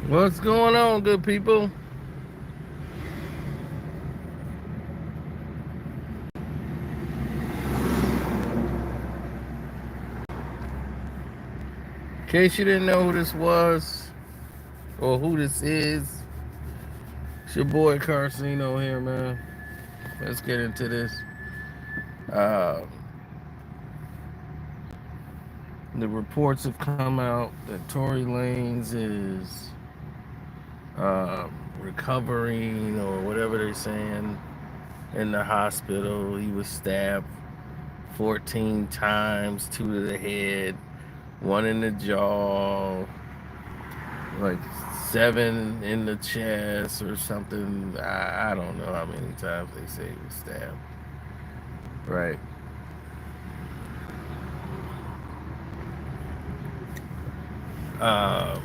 What's going on, good people? In case you didn't know who this was or who this is, it's your boy Carcino here, man. Let's get into this. Uh, the reports have come out that Tory Lanez is recovering or whatever they're saying in the hospital. He was stabbed 14 times, 2 to the head, 1 in the jaw, like 7 in the chest or something. I don't know how many times they say he was stabbed. Right. Um,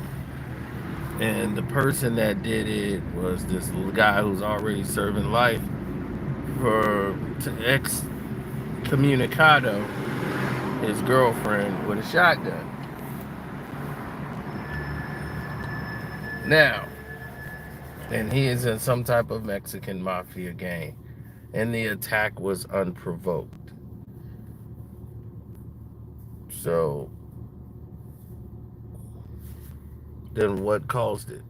and the person that did it was this guy who's already serving life for excommunicado his girlfriend with a shotgun. Now, and he is in some type of Mexican mafia gang, and the attack was unprovoked. So, then what caused it?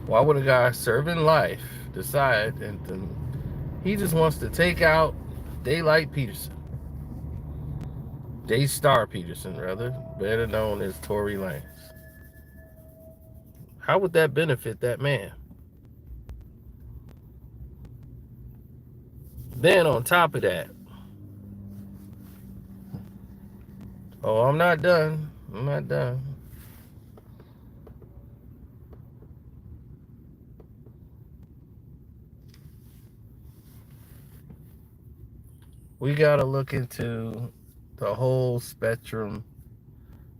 Why would a guy serving life decide and he just wants to take out Daylight Peterson? Daystar Peterson, rather, better known as Tory Lanez. How would that benefit that man? Then on top of that, oh, I'm not done. I'm not done. We got to look into the whole spectrum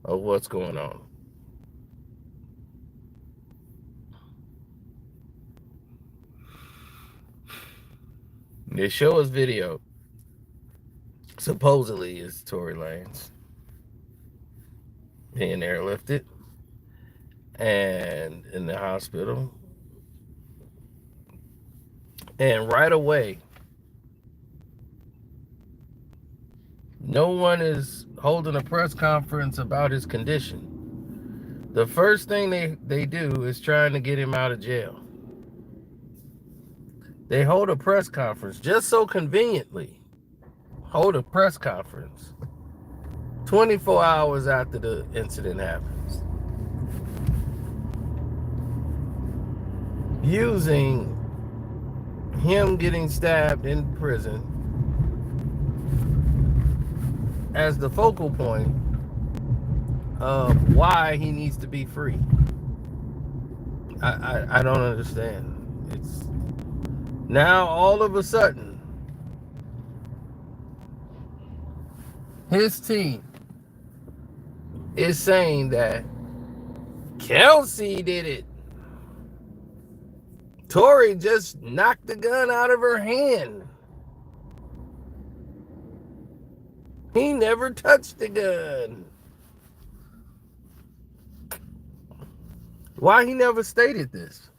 of what's going on. They show us video. Supposedly is Tory Lanez being airlifted and in the hospital. And right away, no one is holding a press conference about his condition. The first thing they do is trying to get him out of jail. They hold a press conference just so conveniently. Hold a press conference 24 hours after the incident happens, using him getting stabbed in prison as the focal point of why he needs to be free. I don't understand. It's now all of a sudden his team is saying that Kelsey did it. Tory just knocked the gun out of her hand. He never touched the gun. Why he never stated this?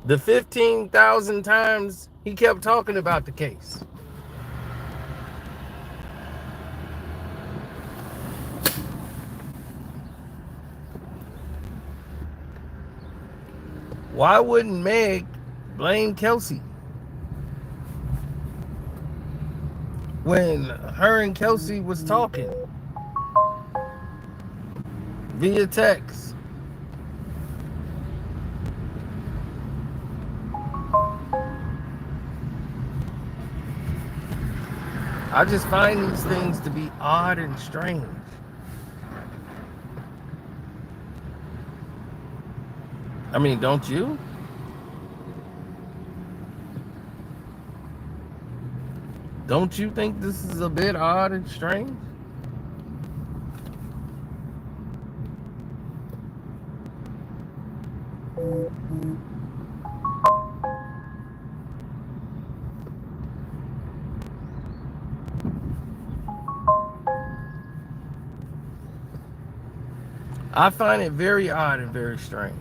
The 15,000 times he kept talking about the case. Why wouldn't Meg blame Kelsey when her and Kelsey was talking via text? I just find these things to be odd and strange. I mean, don't you? Don't you think this is a bit odd and strange? I find it very odd and very strange.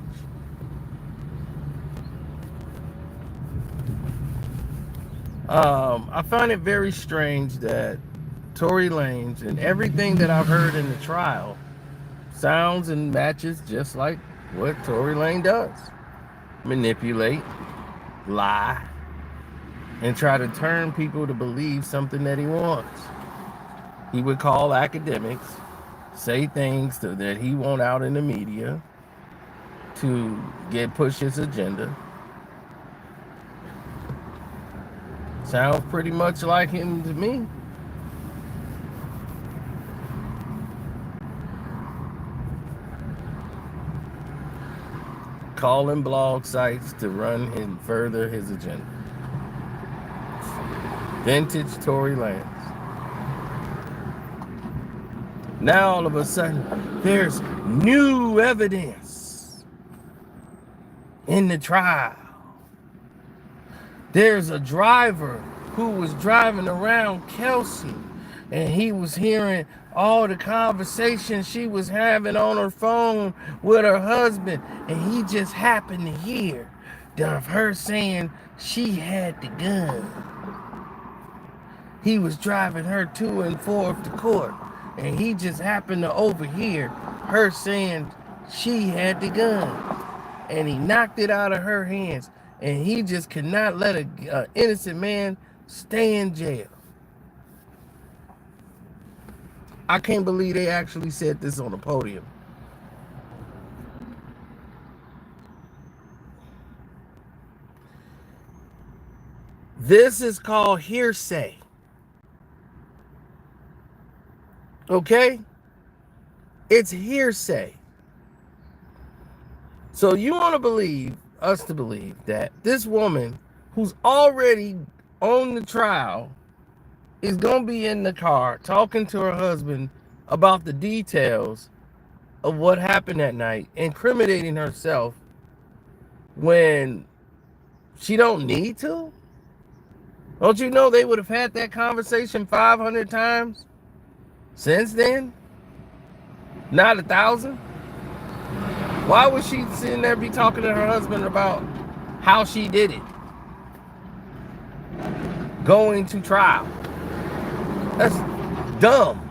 I find it very strange that Tory Lanez and everything that I've heard in the trial sounds and matches just like what Tory Lanez does. Manipulate, lie, and try to turn people to believe something that he wants. He would call academics, say things that he want out in the media to push his agenda. Sounds pretty much like him to me. Calling blog sites to run and further his agenda. Vintage Tory Lanez. Now all of a sudden, there's new evidence in the trial. There's a driver who was driving around Kelsey, and he was hearing all the conversations she was having on her phone with her husband, and he just happened to hear of her saying she had the gun. He was driving her to and forth to court, and he just happened to overhear her saying she had the gun, and he knocked it out of her hands, and he just could not let an innocent man stay in jail. I can't believe they actually said this on the podium. This is called hearsay. Okay? It's hearsay. So you want to believe, us to believe, that this woman who's already on the trial is going to be in the car talking to her husband about the details of what happened that night, incriminating herself when she don't need to? Don't you know they would have had that conversation 500 times since then? Not 1,000? Why would she sitting there be talking to her husband about how she did it? Going to trial. That's dumb.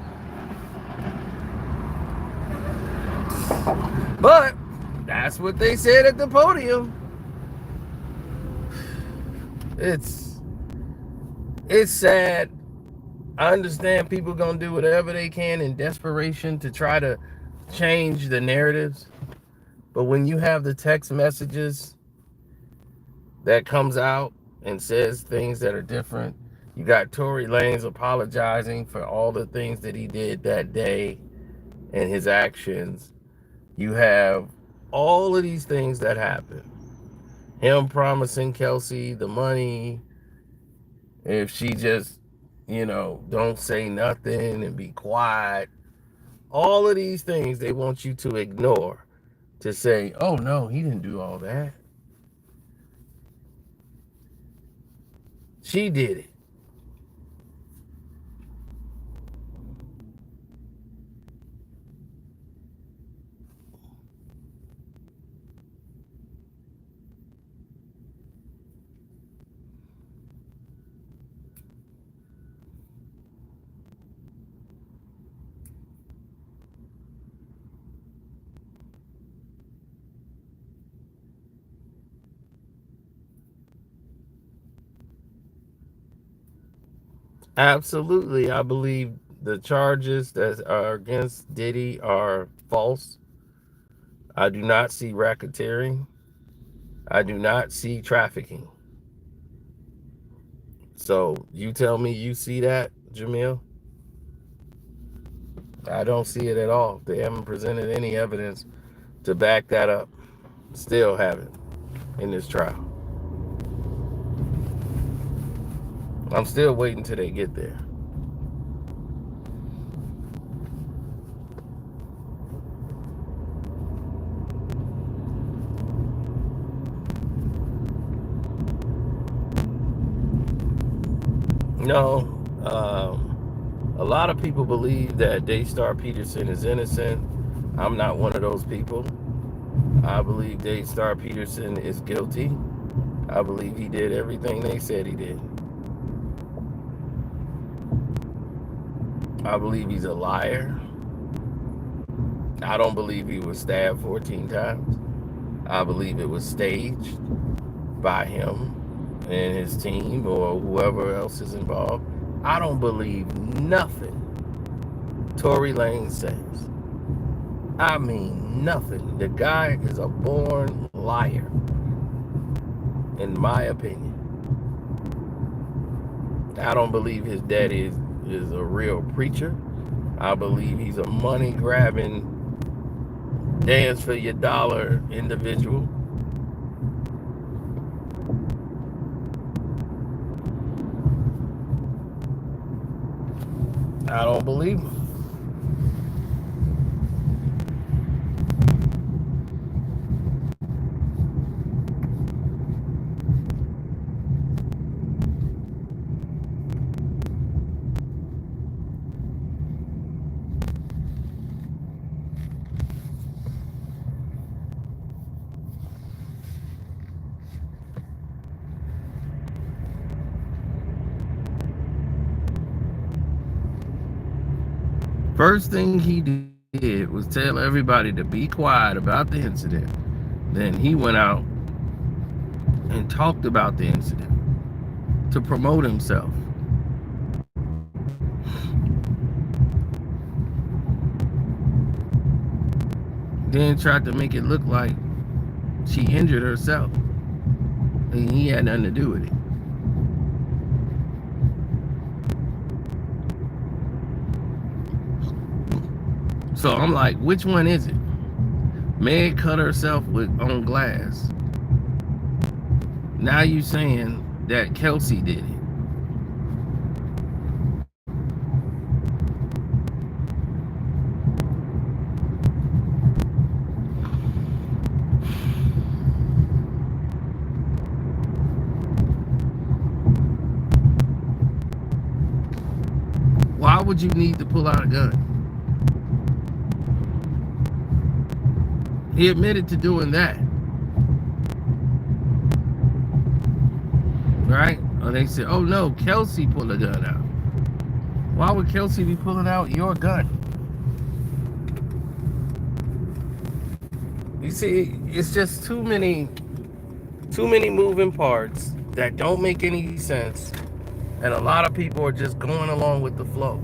But that's what they said at the podium. It's sad. I understand people gonna do whatever they can in desperation to try to change the narratives. But when you have the text messages that comes out and says things that are different, you got Tory Lanez apologizing for all the things that he did that day and his actions. You have all of these things that happen. Him promising Kelsey the money if she just, don't say nothing and be quiet. All of these things they want you to ignore, to say, oh no, he didn't do all that. She did it. Absolutely, I believe the charges that are against Diddy are false. I do not see racketeering. I do not see trafficking. So you tell me you see that, Jamil? I don't see it at all. They haven't presented any evidence to back that up. Still haven't in this trial. I'm still waiting till they get there. No, a lot of people believe that Daystar Peterson is innocent. I'm not one of those people. I believe Daystar Peterson is guilty. I believe he did everything they said he did. I believe he's a liar. I don't believe he was stabbed 14 times. I believe it was staged by him and his team or whoever else is involved. I don't believe nothing Tory Lanez says. I mean nothing. The guy is a born liar, in my opinion. I don't believe his daddy is a real preacher. I believe he's a money-grabbing, dance for your dollar individual. I don't believe him. First thing he did was tell everybody to be quiet about the incident. Then he went out and talked about the incident to promote himself. Then tried to make it look like she injured herself. And he had nothing to do with it. So I'm like, which one is it? Meg cut herself on glass. Now you saying that Kelsey did it. Why would you need to pull out a gun? He admitted to doing that. Right? Or they said, oh no, Kelsey pulled a gun out. Why would Kelsey be pulling out your gun? You see, it's just too many moving parts that don't make any sense. And a lot of people are just going along with the flow.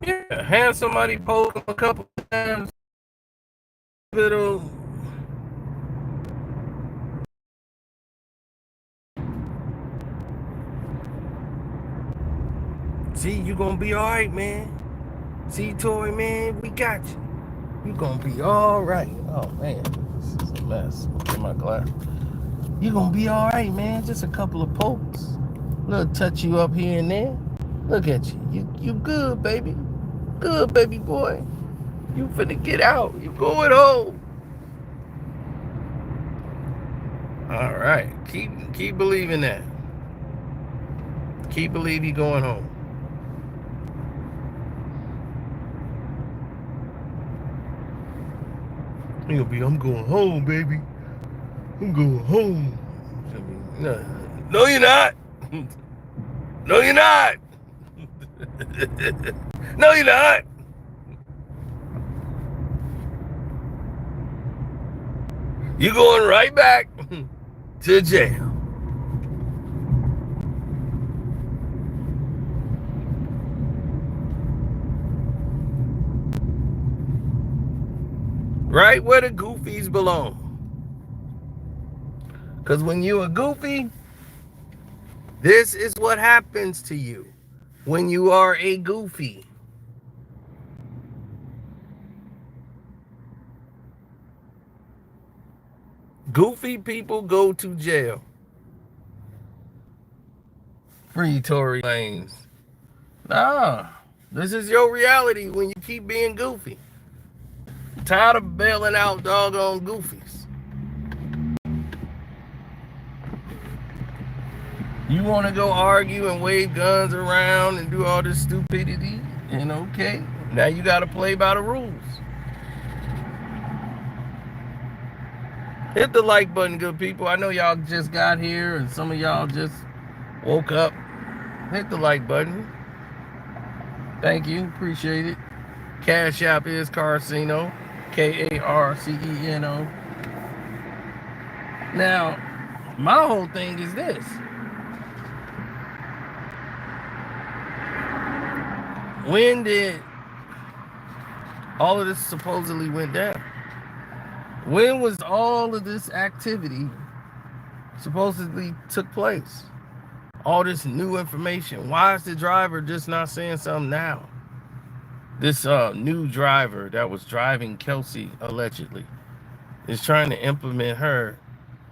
Yeah, have somebody poke him a couple times. Little. See, you gonna be all right, man. See, Tory, man, we got you. You gonna be all right. Oh man, this is a mess. Look at my glass. You gonna be all right, man. Just a couple of pokes, a little touch you up here and there. Look at you. You good, baby. Good, baby boy. You finna get out. You going home. All right. Keep believing that. Keep believing you going home. You'll be, I'm going home, baby. I'm going home. No, you're not. No, you're not. No, you're not. You're going right back to jail. Right where the goofies belong. Because when you're a goofy, this is what happens to you when you are a goofy. Goofy people go to jail. Free Tory Lanez. Nah, this is your reality when you keep being goofy. tired of bailing out doggone goofies. You want to go argue and wave guns around and do all this stupidity, and okay, now you got to play by the rules. Hit the like button, good people. I know y'all just got here and some of y'all just woke up. Hit the like button. Thank you. Appreciate it. Cash App is Carceno. Carceno. Now, my whole thing is this. When did all of this supposedly went down? When was all of this activity supposedly took place? All this new information. Why is the driver just not saying something now? This new driver that was driving Kelsey, allegedly, is trying to implement her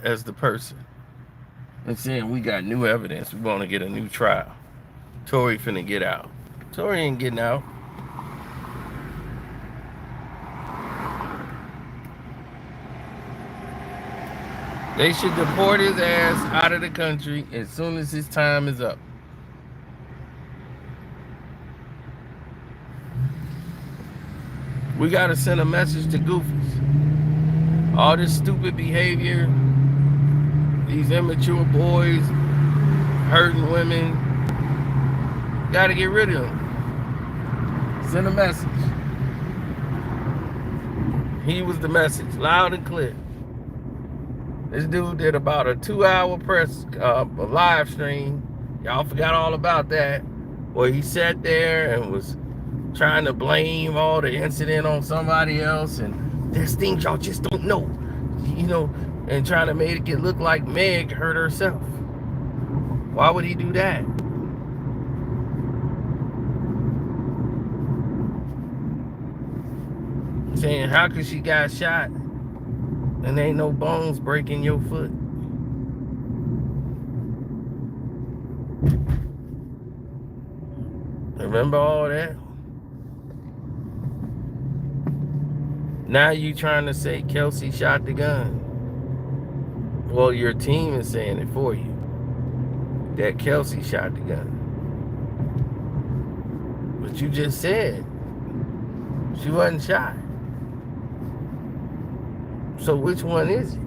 as the person. And saying, we got new evidence. We want to get a new trial. Tory finna get out. Tory ain't getting out. They should deport his ass out of the country as soon as his time is up. We got to send a message to goofies. All this stupid behavior, these immature boys hurting women, got to get rid of them. Send a message. He was the message, loud and clear. This dude did about a 2-hour live stream. Y'all forgot all about that. Where he sat there and was trying to blame all the incident on somebody else. And there's things y'all just don't know. You know, and trying to make it look like Meg hurt herself. Why would he do that? Saying, how could she got shot? And ain't no bones breaking your foot. Remember all that? Now you trying to say Kelsey shot the gun. Well, your team is saying it for you. That Kelsey shot the gun. But you just said she wasn't shot. So which one is it?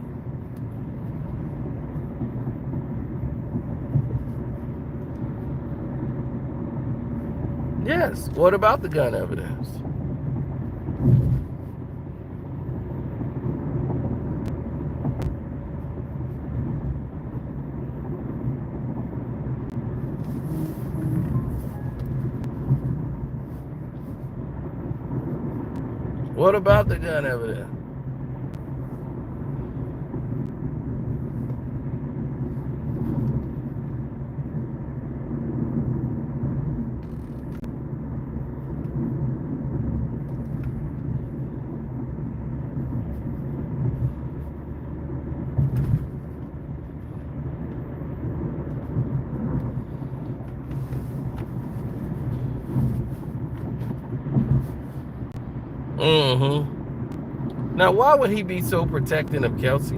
Yes. What about the gun evidence? What about the gun evidence? Now, why would he be so protecting of Kelsey?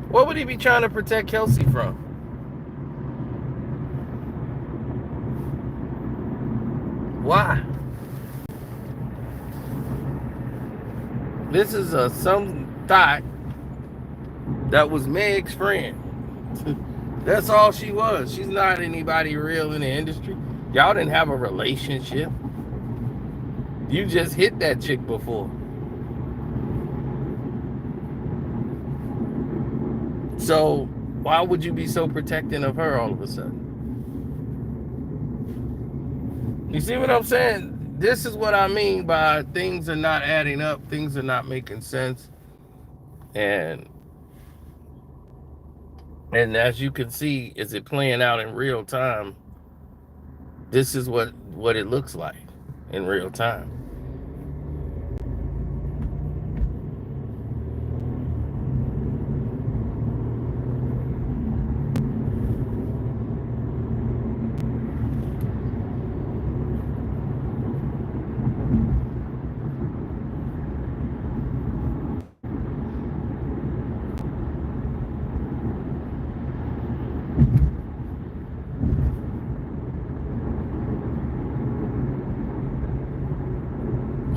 What would he be trying to protect Kelsey from? Why? This is some thought that was Meg's friend. That's all she was. She's not anybody real in the industry. Y'all didn't have a relationship. You just hit that chick before. So why would you be so protecting of her all of a sudden? You see what I'm saying? This is what I mean by things are not adding up. Things are not making sense. And as you can see, is it playing out in real time? This is what it looks like in real time.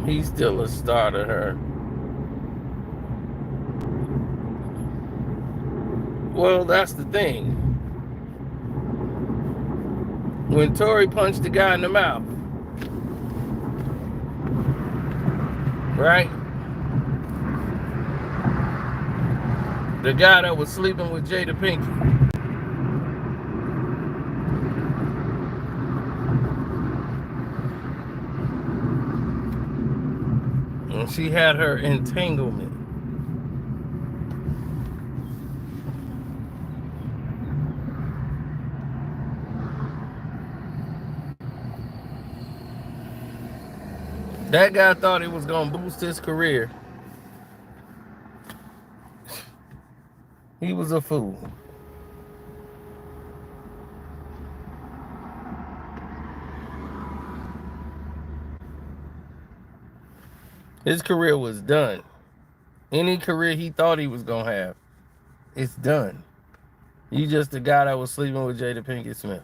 He's still a star to her. Well, that's the thing. When Tory punched the guy in the mouth, right? The guy that was sleeping with Jada Pinky. And she had her entanglement. That guy thought it was going to boost his career. He was a fool. His career was done. Any career he thought he was going to have, it's done. You just the guy that was sleeping with Jada Pinkett Smith.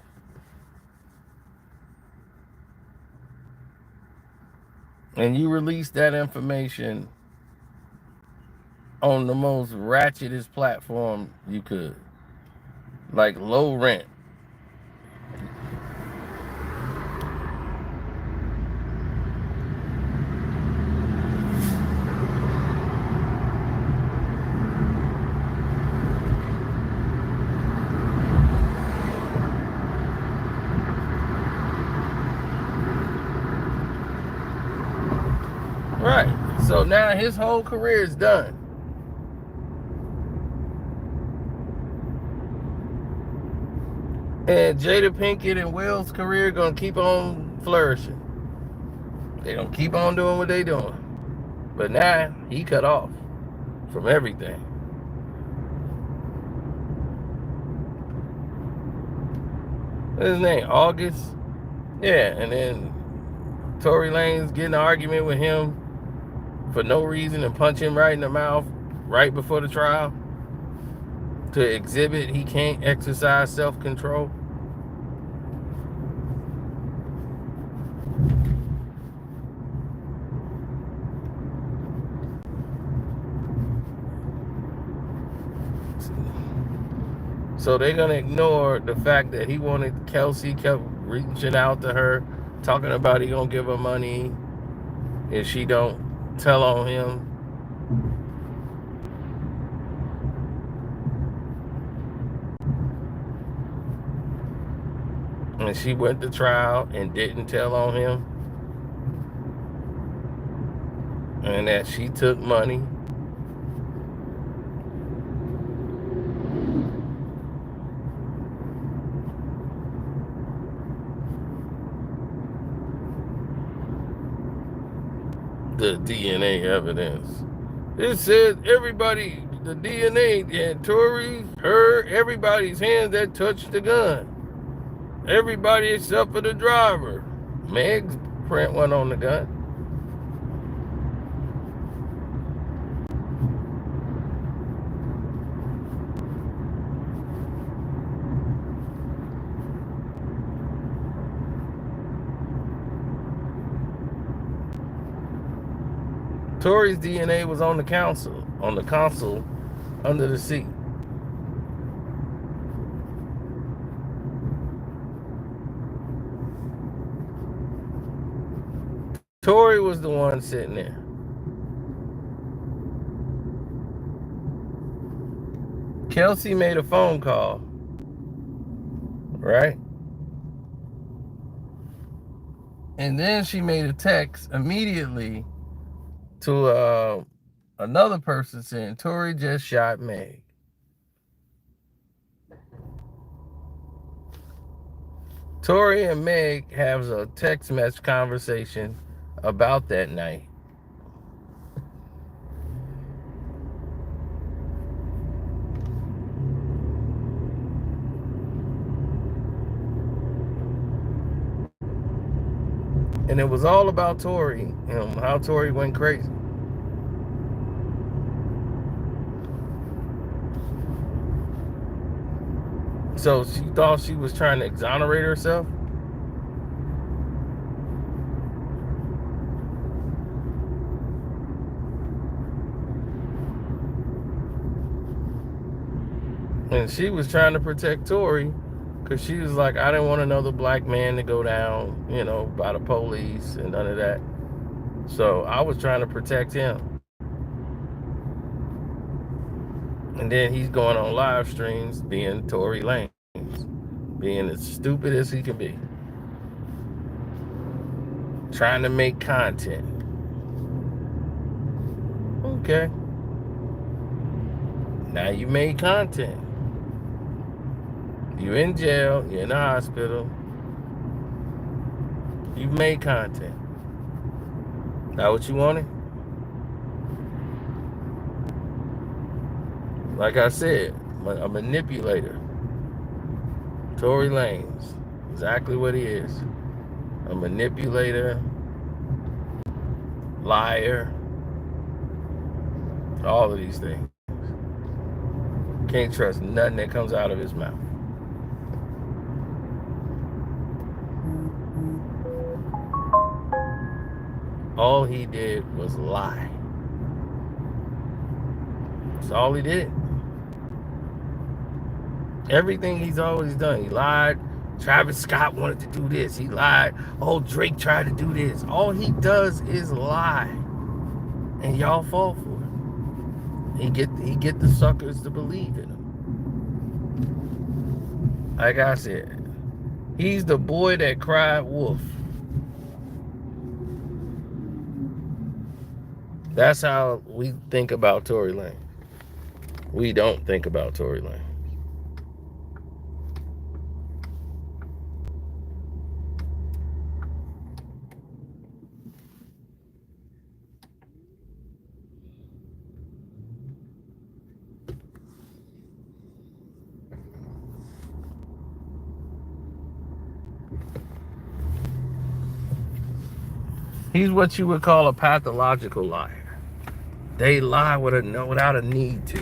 And you released that information on the most ratchetest platform you could. Like low rent. Right. So now his whole career is done. And Jada Pinkett and Will's career gonna keep on flourishing. They gonna keep on doing what they doing. But now he cut off from everything. What's his name? August? Yeah, and then Tory Lanez getting an argument with him for no reason and punch him right in the mouth right before the trial to exhibit he can't exercise self-control. So they're gonna ignore the fact that he wanted Kelsey, kept reaching out to her, talking about he gonna give her money if she don't tell on him. And she went to trial and didn't tell on him. And that she took money. The DNA evidence. It said everybody, the DNA, and Tory, her, everybody's hands that touched the gun. Everybody except for the driver. Meg's print went on the gun. Tory's DNA was on the console under the seat. Tory was the one sitting there. Kelsey made a phone call, right? And then she made a text immediately to another person saying, Tory just shot Meg. Tory and Meg have a text message conversation about that night. And it was all about Tory and how Tory went crazy. So she thought she was trying to exonerate herself. And she was trying to protect Tory because she was like, I didn't want another black man to go down, by the police and none of that. So I was trying to protect him. And then he's going on live streams being Tory Lanez, being as stupid as he can be, trying to make content. Okay. Now you made content. You're in jail, you're in the hospital. You've made content. Now what you wanted? Like I said, a manipulator. Tory Lanez. Exactly what he is. A manipulator, liar, all of these things. Can't trust nothing that comes out of his mouth. All he did was lie. That's all he did. Everything he's always done. He lied. Travis Scott wanted to do this. He lied. Oh, Drake tried to do this. All he does is lie. And y'all fall for it. He get the suckers to believe in him. Like I said, he's the boy that cried wolf. That's how we think about Tory Lanez. We don't think about Tory Lanez. He's what you would call a pathological liar. They lie without a need to.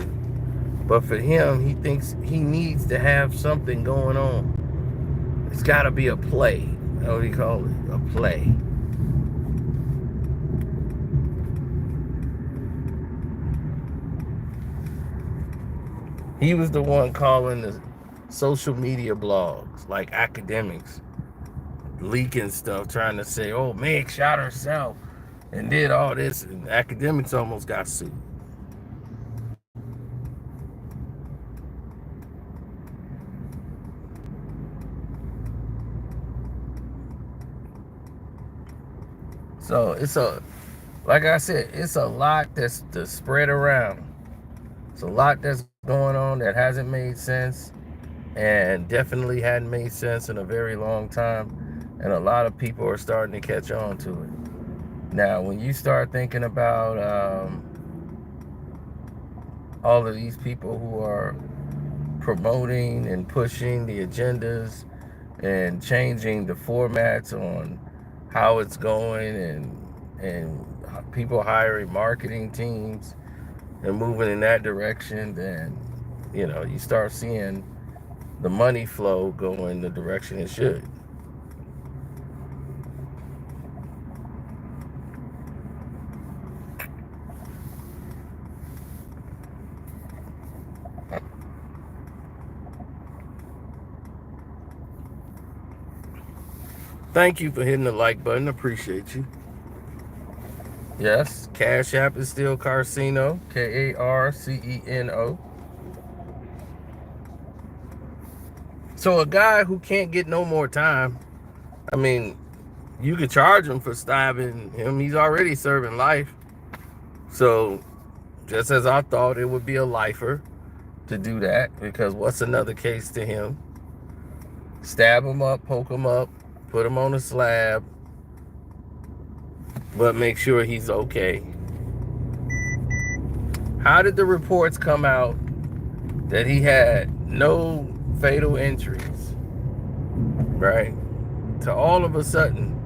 But for him, he thinks he needs to have something going on. It's got to be a play. That's what he call it, a play. He was the one calling the social media blogs, like academics, leaking stuff, trying to say, oh, Meg shot herself and did all this, and academics almost got sued. So like I said, it's a lot that's to spread around. It's a lot that's going on that hasn't made sense, and definitely hadn't made sense in a very long time. And a lot of people are starting to catch on to it. Now, when you start thinking about all of these people who are promoting and pushing the agendas and changing the formats on how it's going, and people hiring marketing teams and moving in that direction, then you start seeing the money flow go in the direction it should. Thank you for hitting the like button. Appreciate you. Yes, Cash App is still Carceno, Karceno. So a guy who can't get no more time, I mean, you could charge him for stabbing him. He's already serving life. So just as I thought it would be a lifer to do that, because what's another case to him? Stab him up, poke him up, put him on a slab, but make sure he's okay. How did the reports come out that he had no fatal injuries, right? To all of a sudden,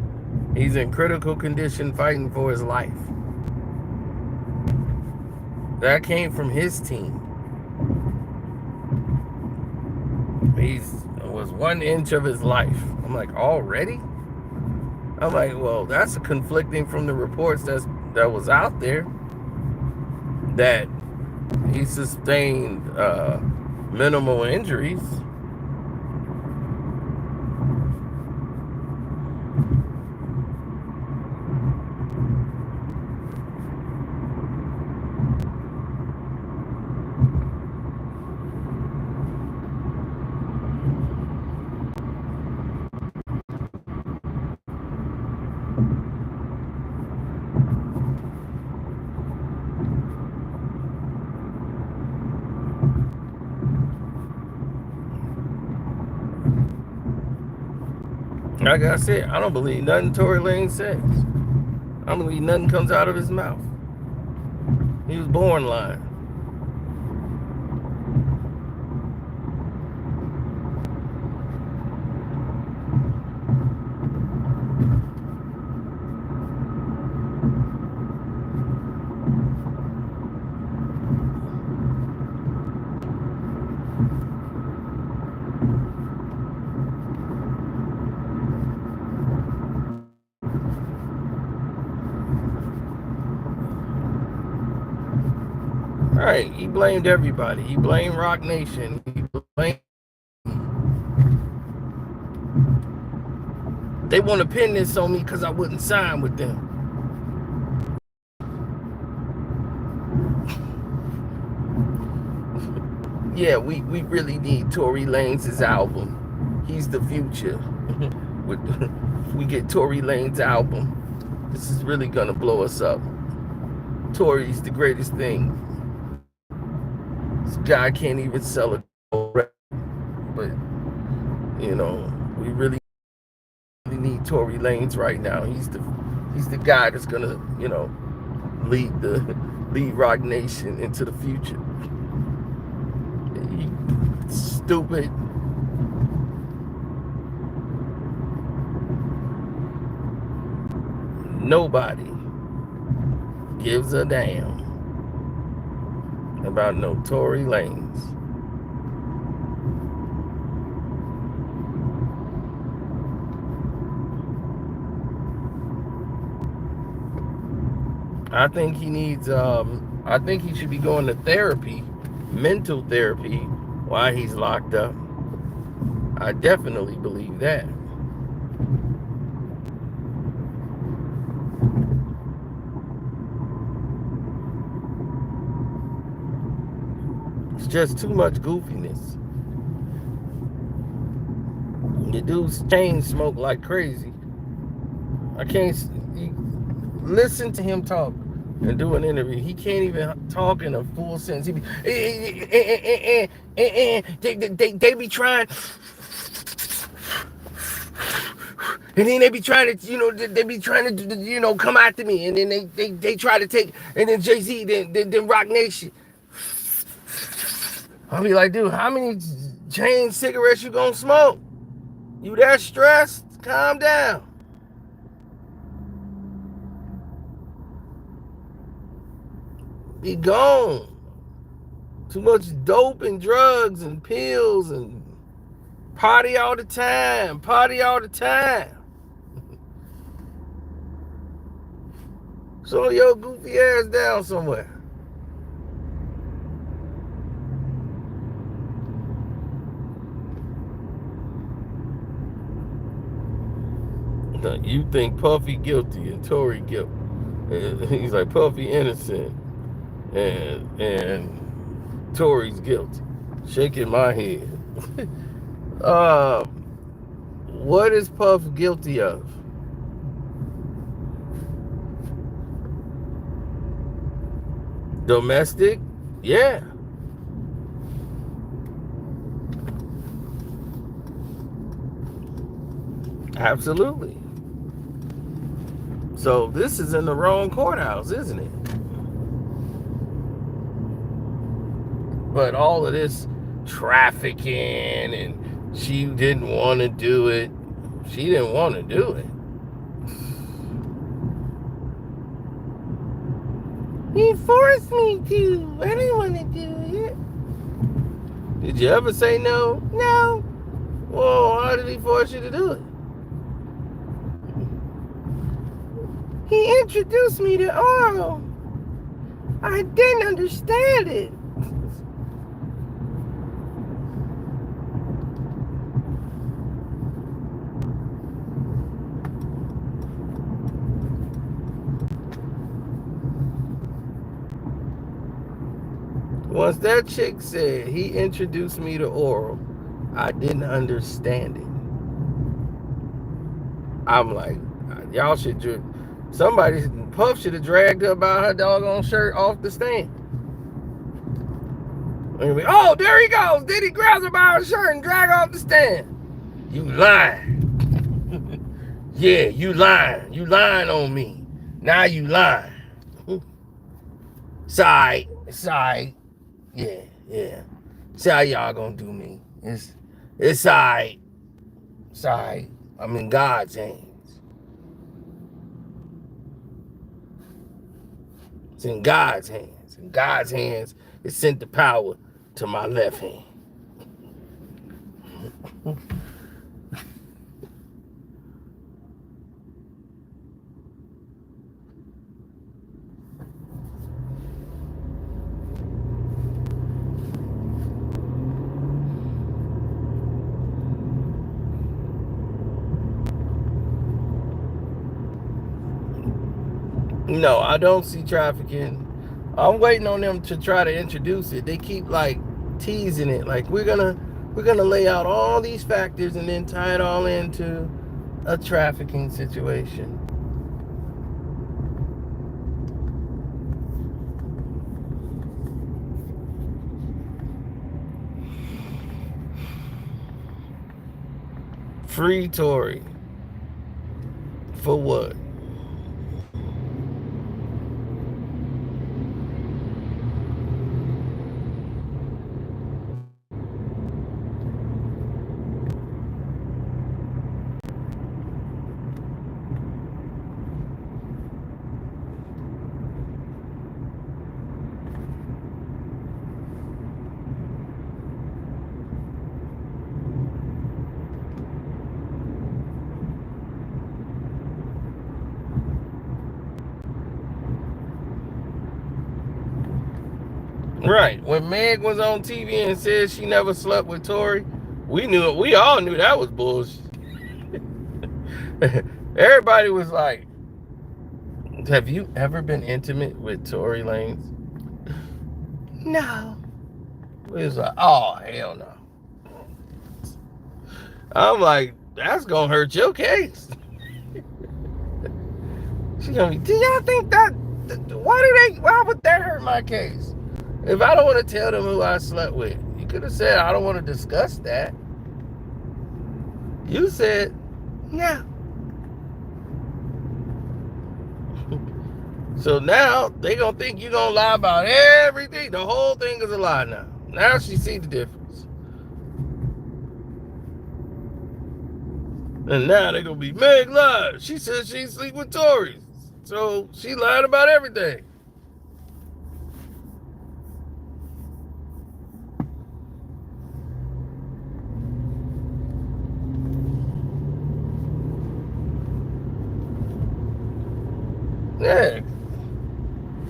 he's in critical condition fighting for his life. That came from his team. He was 1 inch of his life. I'm like, already? I'm like, well, that's conflicting from the reports that was out there, that he sustained minimal injuries. Like I said, I don't believe nothing Tory Lanez says. I don't believe nothing comes out of his mouth. He was born lying. Right, he blamed everybody. He blamed Rock Nation. He blamed. They want to pin this on me because I wouldn't sign with them. Yeah, we really need Tory Lanez's album. He's the future. If we get Tory Lanez's album, this is really gonna blow us up. Tory's the greatest thing. This guy can't even sell a record, but you know, we really need Tory Lanez right now. He's the guy that's gonna, you know, lead Rock Nation into the future. Stupid. Nobody gives a damn about no Tory Lanez. I think he needs, I think he should be going to therapy, mental therapy, while he's locked up. I definitely believe that. It's just too much goofiness. The dude's chain smoke like crazy. I can't listen to him talk and do an interview. He can't even talk in a full sentence. He be, they be trying, and then they be trying to, you know, they be trying to, you know, come after me, and then they try to take, and then Jay-Z, then Rock Nation. I'll be like, dude, how many chain cigarettes you gonna smoke? You that stressed? Calm down. Be gone. Too much dope and drugs and pills and party all the time. Party all the time. Slow your goofy ass down somewhere. You think Puffy guilty and Tory guilty. He's like, Puffy innocent and Tory's guilty. Shaking my head. What is Puff guilty of? Domestic? Yeah. Absolutely. So this is in the wrong courthouse, isn't it? But all of this trafficking and she didn't want to do it. She didn't want to do it. He forced me to. I didn't want to do it. Did you ever say no? No. Well, how did he force you to do it? He introduced me to oral. I didn't understand it. Once that chick said he introduced me to oral, I didn't understand it. I'm like, y'all should Puff should have dragged her by her doggone shirt off the stand. And oh, there he goes. Then he grabs her by her shirt and drag her off the stand. You lying. Yeah, you lying. You lying on me. Now you lying. Sorry. Yeah. See how y'all gonna do me. It's alright. Sorry. I'm in God's hands. It's in God's hands. In God's hands, it sent the power to my left hand. No, I don't see trafficking. I'm waiting on them to try to introduce it. They keep like teasing it, like we're gonna lay out all these factors and then tie it all into a trafficking situation. Free Tory. For what? Right. When Meg was on TV and said she never slept with Tory, we all knew that was bullshit. Everybody was like, have you ever been intimate with Tory Lanez? No. It was like, oh, hell no. I'm like, that's gonna hurt your case. She gonna be, do y'all think that, why would that hurt my case? If I don't want to tell them who I slept with, you could have said, I don't want to discuss that. You said, yeah. So now they gonna think you gonna lie about everything. The whole thing is a lie now. Now she see the difference. And now they gonna be, Meg lied. She said she sleep with Tories. So she lied about everything.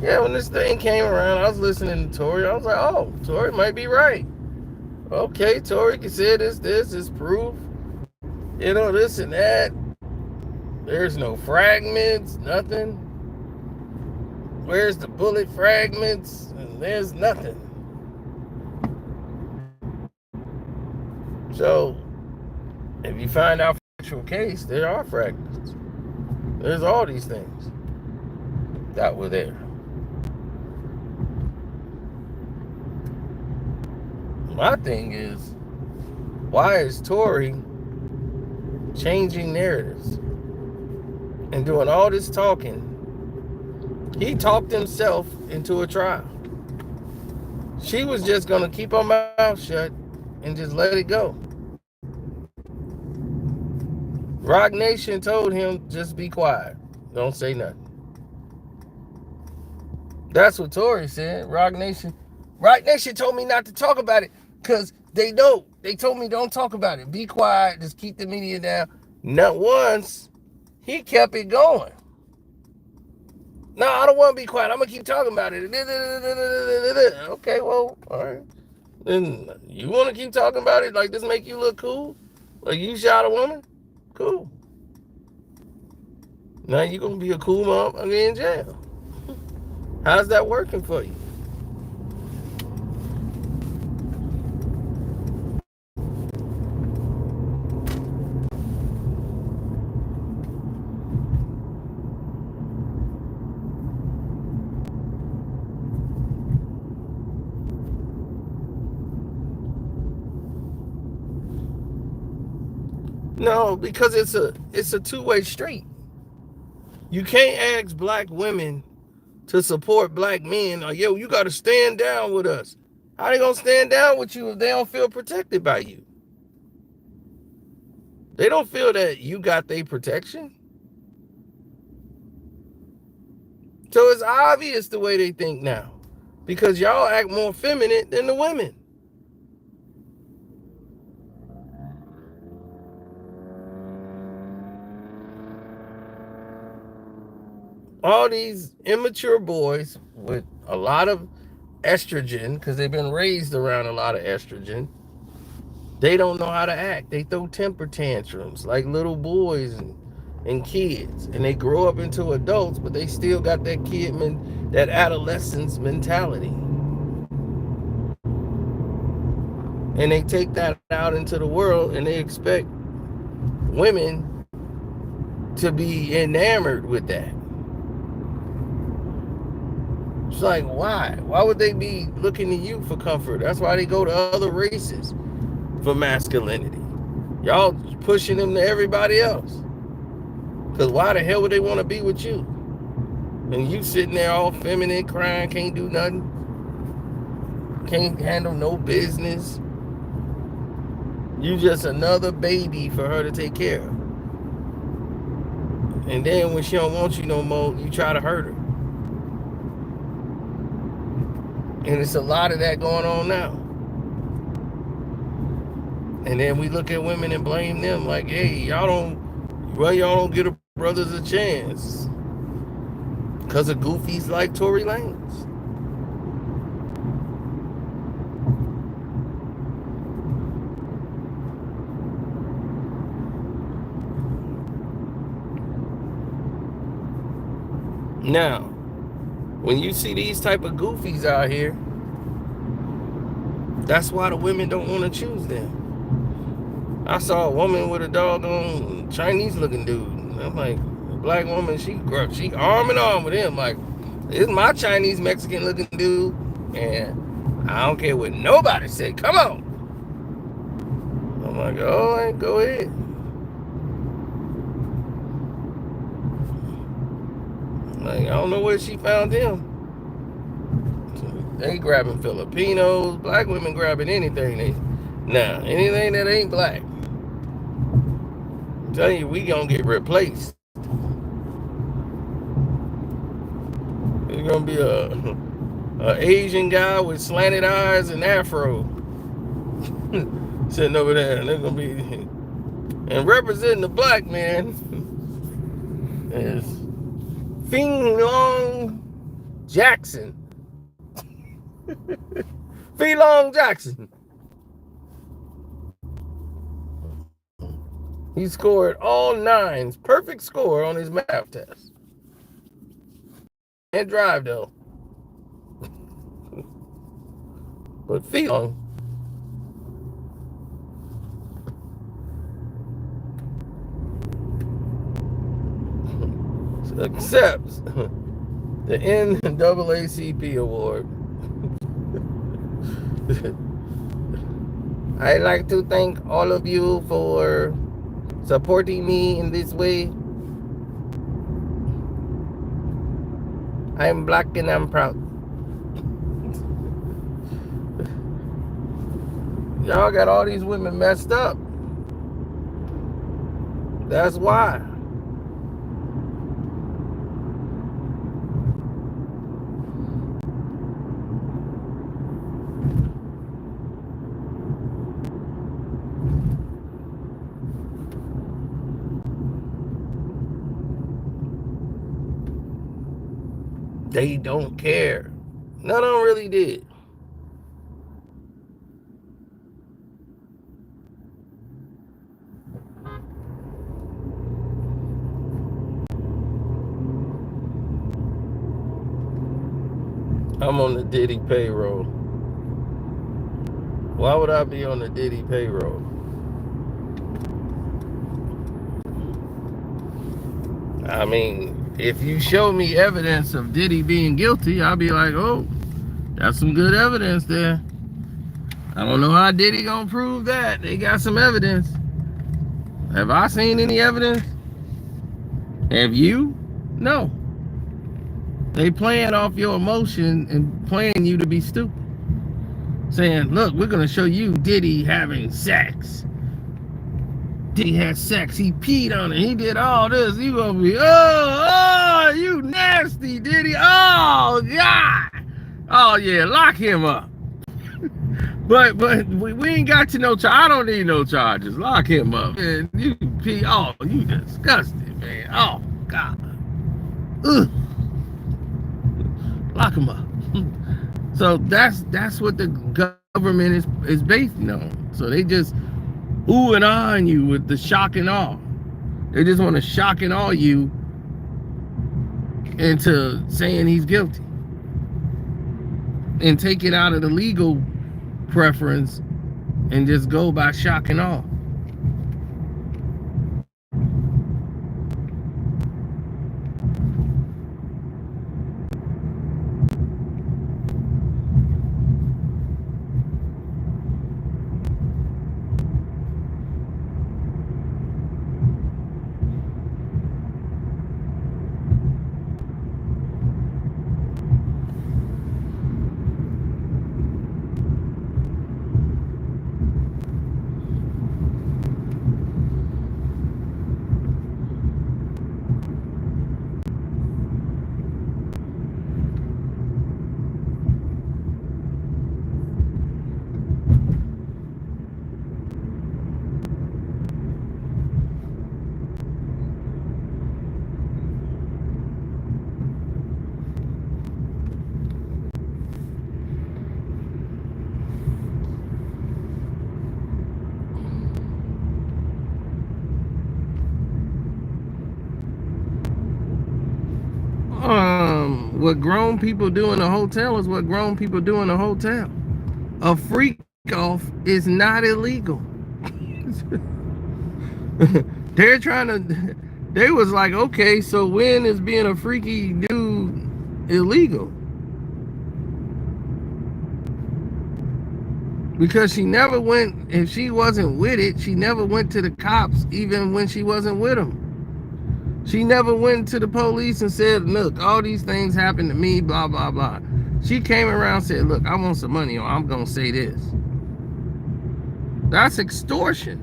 Yeah, when this thing came around, I was listening to Tory. I was like, oh, Tory might be right. Okay, Tory can say this is proof. You know, this and that. There's no fragments, nothing. Where's the bullet fragments? And there's nothing. So, if you find out actual case, there are fragments. There's all these things that were there. My thing is, why is Tory changing narratives and doing all this talking? He talked himself into a trial. She was just going to keep her mouth shut and just let it go. Rock Nation told him, just be quiet. Don't say nothing. That's what Tory said. Rock Nation told me not to talk about it because they know. They told me don't talk about it. Be quiet. Just keep the media down. Not once. He kept it going. No, I don't want to be quiet. I'm going to keep talking about it. Okay, well, all right. Then you want to keep talking about it? Like this make you look cool? Like you shot a woman? Cool. Now you're going to be a cool mom and get in jail. How's that working for you? No, because it's a two-way street. You can't ask black women to support black men. Or, yo, you got to stand down with us. How they gonna stand down with you if they don't feel protected by you? They don't feel that you got their protection. So it's obvious the way they think now, because y'all act more feminine than the women. All these immature boys with a lot of estrogen, because they've been raised around a lot of estrogen, they don't know how to act. They throw temper tantrums like little boys and kids, and they grow up into adults, but they still got that adolescence mentality, and they take that out into the world, and they expect women to be enamored with that. It's like, why? Why would they be looking to you for comfort? That's why they go to other races for masculinity. Y'all pushing them to everybody else. Because why the hell would they want to be with you? And you sitting there all feminine, crying, can't do nothing. Can't handle no business. You just another baby for her to take care of. And then when she don't want you no more, you try to hurt her. And it's a lot of that going on now. And then we look at women and blame them like, hey, y'all don't give the brothers a chance because of goofies like Tory Lanez. Now, when you see these type of goofies out here, that's why the women don't want to choose them. I saw a woman with a doggone Chinese looking dude. I'm like, a black woman, she arm in arm with him. Like, this is my Chinese Mexican looking dude. And I don't care what nobody said. Come on. I'm like, all right, go ahead. Like, I don't know where she found him. They grabbing Filipinos, black women grabbing anything. Anything that ain't black. I'm telling you, we gonna get replaced. There's gonna be a Asian guy with slanted eyes and afro sitting over there, and they're gonna be and representing the black man is Fing Long Jackson. Fing Long Jackson. He scored all 9s, perfect score on his math test. Can't drive though. But Fing Long accepts the NAACP award. I'd like to thank all of you for supporting me in this way. I'm black and I'm proud. Y'all got all these women messed up. That's why. They don't care. None of them really did. I'm on the Diddy payroll. Why would I be on the Diddy payroll? I mean, if you show me evidence of Diddy being guilty, I'll be like, oh, that's some good evidence there. I don't know how Diddy gonna prove that. They got some evidence. Have I seen any evidence? Have you? No. They playing off your emotion and playing you to be stupid. Saying, look, we're going to show you Diddy having sex. Diddy had sex. He peed on it. He did all this. You going to be, oh, you nasty, Diddy. Oh, God. Oh, yeah, lock him up. But we ain't got you no charge. I don't need no charges. Lock him up. Man, you pee. Oh, you disgusting, man. Oh, God. Ugh. Lock him up. So that's what the government is based on. So they just ooh and ah on you with the shock and awe. They just want to shock and awe you into saying he's guilty and take it out of the legal preference and just go by shock and awe. What grown people do in a hotel is what grown people do in a hotel. A freak off is not illegal. They're trying to, they was like, okay, so when is being a freaky dude illegal? Because she never went, if she wasn't with it, she never went to the cops even when she wasn't with them. She never went to the police and said, look, all these things happened to me, blah, blah, blah. She came around and said, look, I want some money or I'm going to say this. That's extortion.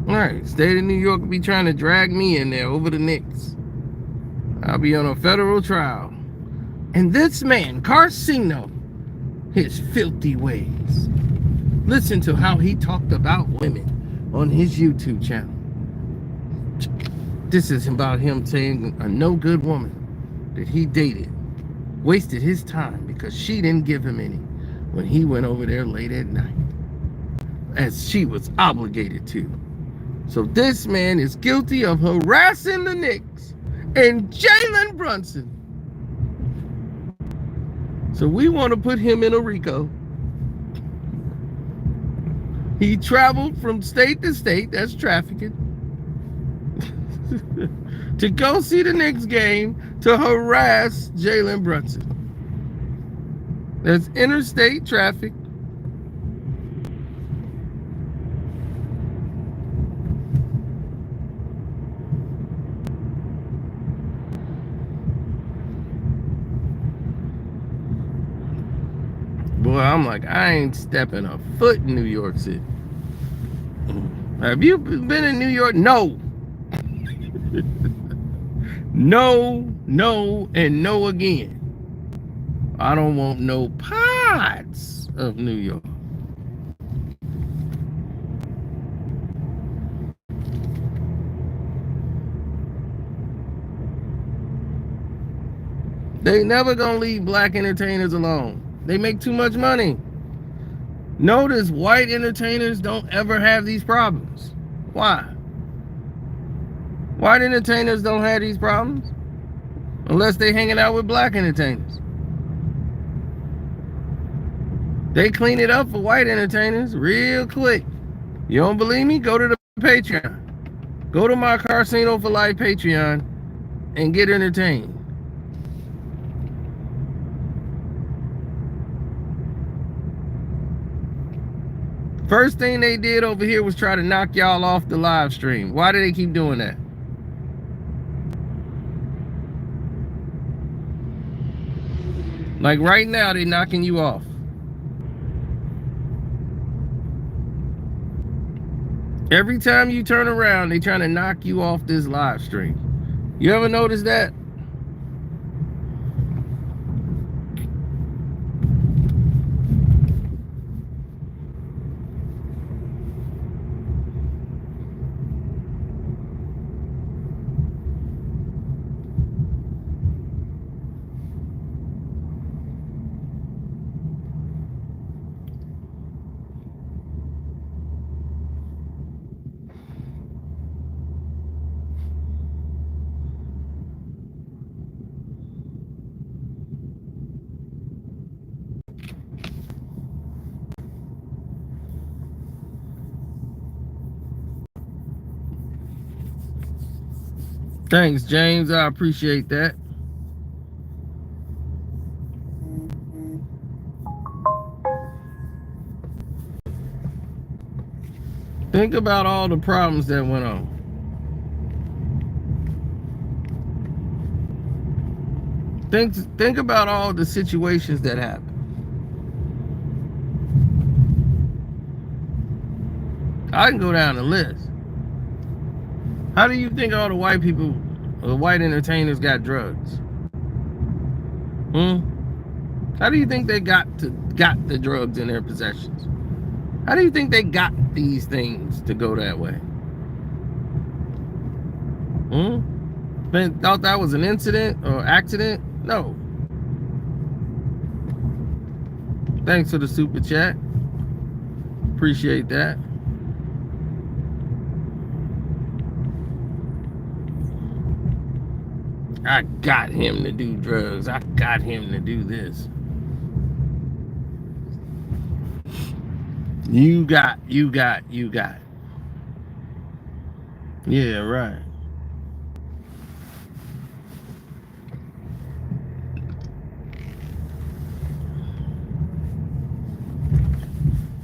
Alright, state of New York will be trying to drag me in there over the Knicks. I'll be on a federal trial. And this man, Carcino, his filthy ways. Listen to how he talked about women on his YouTube channel. This is about him saying a no good woman that he dated wasted his time because she didn't give him any when he went over there late at night, as she was obligated to. So this man is guilty of harassing the Knicks and Jalen Brunson. So we want to put him in a RICO. He traveled from state to state, that's trafficking, to go see the Knicks game to harass Jalen Brunson. That's interstate traffic. Boy, I'm like, I ain't stepping a foot in New York City. Have you been in New York? No. No, and no again. I don't want no parts of New York. They never gonna leave black entertainers alone. They make too much money. Notice white entertainers don't ever have these problems. Why? White entertainers don't have these problems unless they hanging out with black entertainers. They clean it up for white entertainers real quick. You don't believe me? Go to the Patreon. Go to my Casino for Life Patreon and get entertained. First thing they did over here was try to knock y'all off the live stream. Why do they keep doing that? Like right now, they're knocking you off. Every time you turn around, they're trying to knock you off this live stream. You ever notice that? Thanks, James. I appreciate that. Think about all the problems that went on. Think about all the situations that happened. I can go down the list. How do you think all the white people, the white entertainers got drugs? How do you think they got the drugs in their possessions? How do you think they got these things to go that way? Thought that was an incident or accident? No. Thanks for the super chat. Appreciate that. I got him to do drugs. I got him to do this. You got. Yeah, right.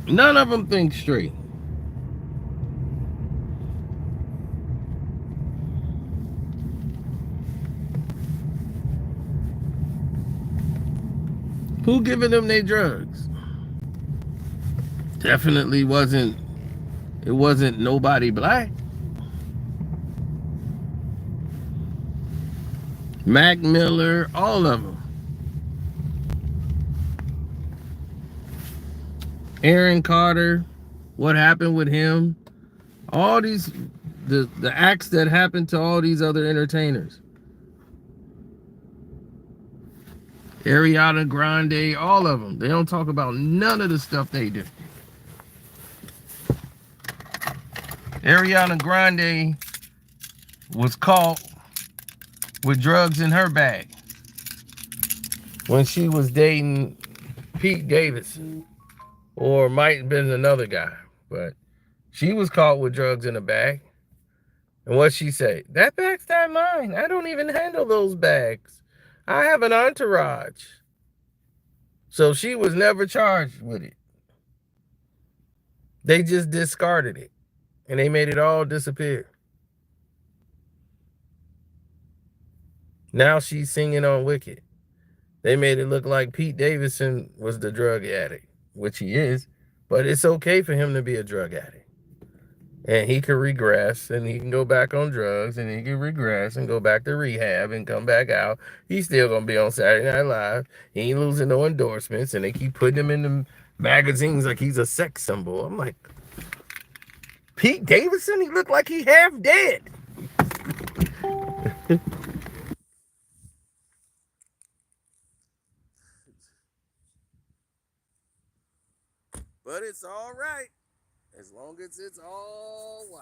None of them think straight. Who giving them their drugs? Definitely wasn't. It wasn't nobody black. Mac Miller, all of them. Aaron Carter, what happened with him? All these, the acts that happened to all these other entertainers. Ariana Grande, all of them. They don't talk about none of the stuff they do. Ariana Grande was caught with drugs in her bag when she was dating Pete Davidson, or might have been another guy, but she was caught with drugs in a bag. And what she say? That bag's not mine. I don't even handle those bags. I have an entourage. So she was never charged with it. They just discarded it, and they made it all disappear. Now she's singing on Wicked. They made it look like Pete Davidson was the drug addict, which he is, but it's okay for him to be a drug addict. And he can regress, and he can go back on drugs, and he can regress and go back to rehab and come back out. He's still going to be on Saturday Night Live. He ain't losing no endorsements, and they keep putting him in the magazines like he's a sex symbol. I'm like, Pete Davidson? He looked like he half dead. But it's all right as long as it's all white.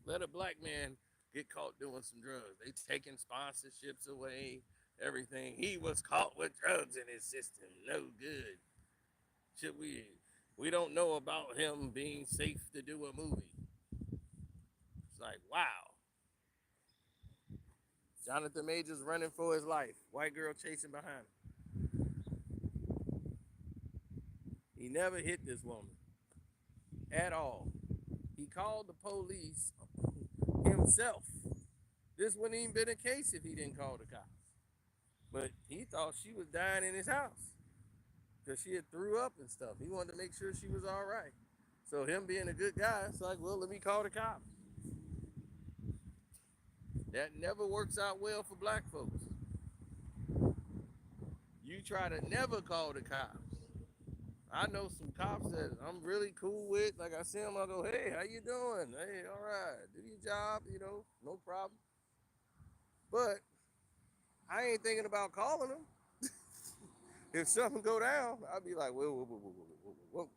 Let a black man get caught doing some drugs. They taking sponsorships away, everything. He was caught with drugs in his system. No good. Should we don't know about him being safe to do a movie. It's like, wow. Jonathan Majors running for his life. White girl chasing behind him. He never hit this woman at all. He called the police himself. This wouldn't even been a case if he didn't call the cops. But he thought she was dying in his house because she had threw up and stuff. He wanted to make sure she was all right. So him being a good guy, it's like, well, let me call the cops. That never works out well for black folks. You try to never call the cops. I know some cops that I'm really cool with. Like I see them, I go, hey, how you doing? Hey, all right, do your job, no problem. But I ain't thinking about calling them. If something go down, I'll be like, whoa.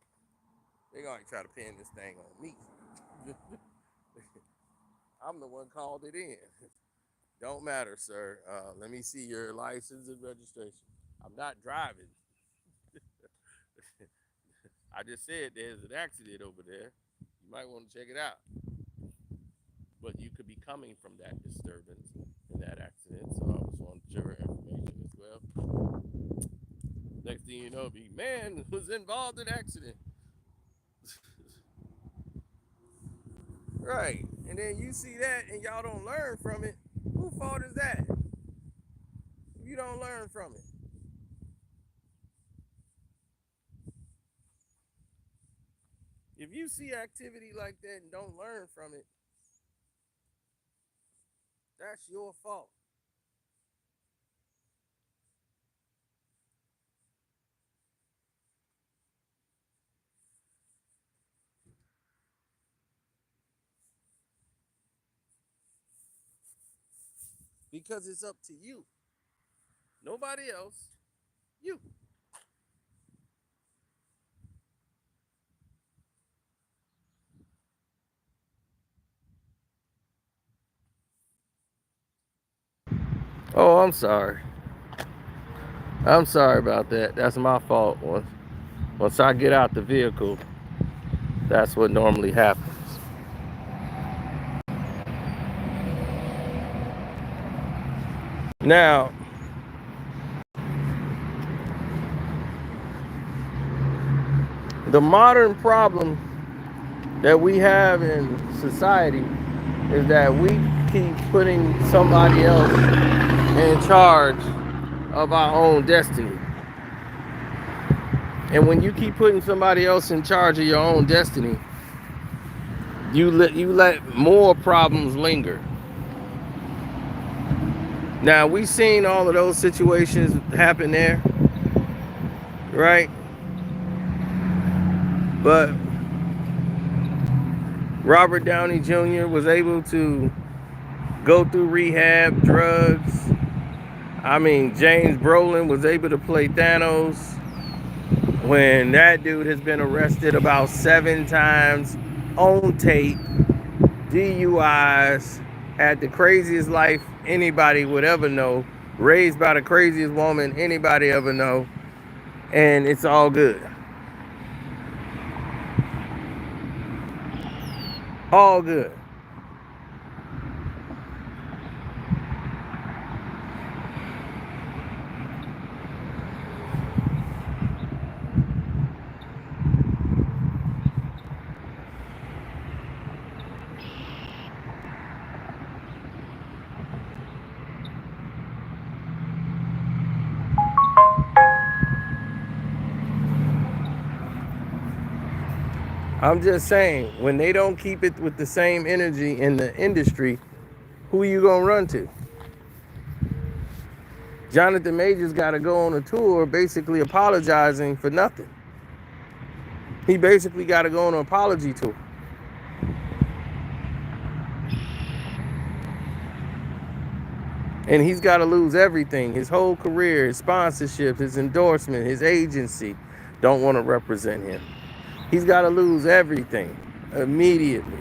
They're gonna try to pin this thing on me. I'm the one called it in. Don't matter, sir. Let me see your license and registration. I'm not driving. I just said there's an accident over there. You might want to check it out. But you could be coming from that disturbance and that accident. So I just want your information as well. Next thing you know, be man was involved in an accident. Right. And then you see that and y'all don't learn from it. Whose fault is that? You don't learn from it. If you see activity like that and don't learn from it, that's your fault. Because it's up to you. Nobody else. You. Oh, I'm sorry. I'm sorry about that. That's my fault. Once I get out the vehicle, that's what normally happens. Now, the modern problem that we have in society is that we keep putting somebody else in charge of our own destiny. And when you keep putting somebody else in charge of your own destiny, you let more problems linger. Now, we've seen all of those situations happen there, right? But Robert Downey Jr. was able to go through rehab, drugs. I mean, James Brolin was able to play Thanos when that dude has been arrested about 7 times on tape, DUIs, had the craziest life anybody would ever know, raised by the craziest woman anybody ever know, and it's all good. All good. I'm just saying, when they don't keep it with the same energy in the industry, who are you gonna run to? Jonathan Majors got to go on a tour basically apologizing for nothing. He basically got to go on an apology tour. And he's got to lose everything, his whole career, his sponsorship, his endorsement, his agency don't want to represent him. He's got to lose everything immediately.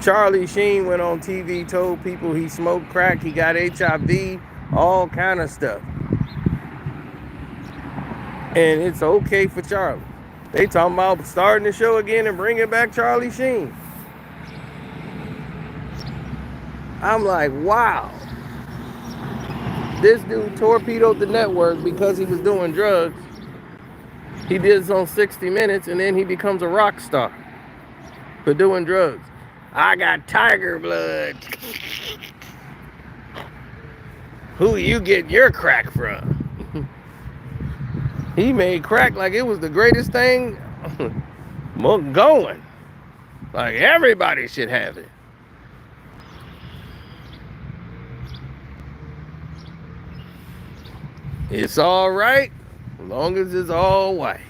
Charlie Sheen went on TV, told people he smoked crack, he got HIV, all kind of stuff. And it's okay for Charlie. They talking about starting the show again and bringing back Charlie Sheen. I'm like, wow. This dude torpedoed the network because he was doing drugs. He did this on 60 Minutes, and then he becomes a rock star for doing drugs. I got tiger blood. Who you get your crack from? He made crack like it was the greatest thing going. Like everybody should have it. It's all right as long as it's all white.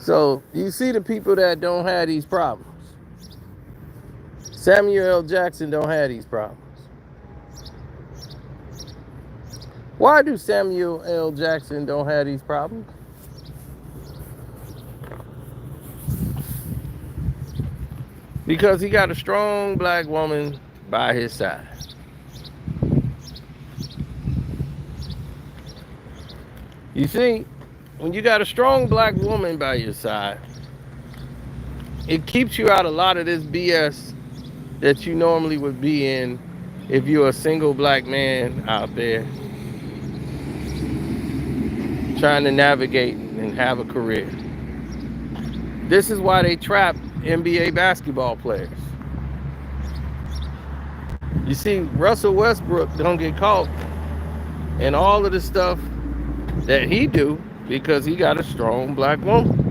So you see the people that don't have these problems. Samuel L. Jackson don't have these problems. Why do Samuel L. Jackson don't have these problems? Because he got a strong black woman by his side. You see, when you got a strong black woman by your side, it keeps you out a lot of this BS that you normally would be in if you're a single black man out there trying to navigate and have a career. This is why they trap NBA basketball players. You see, Russell Westbrook don't get caught in all of the stuff that he do because he got a strong black woman.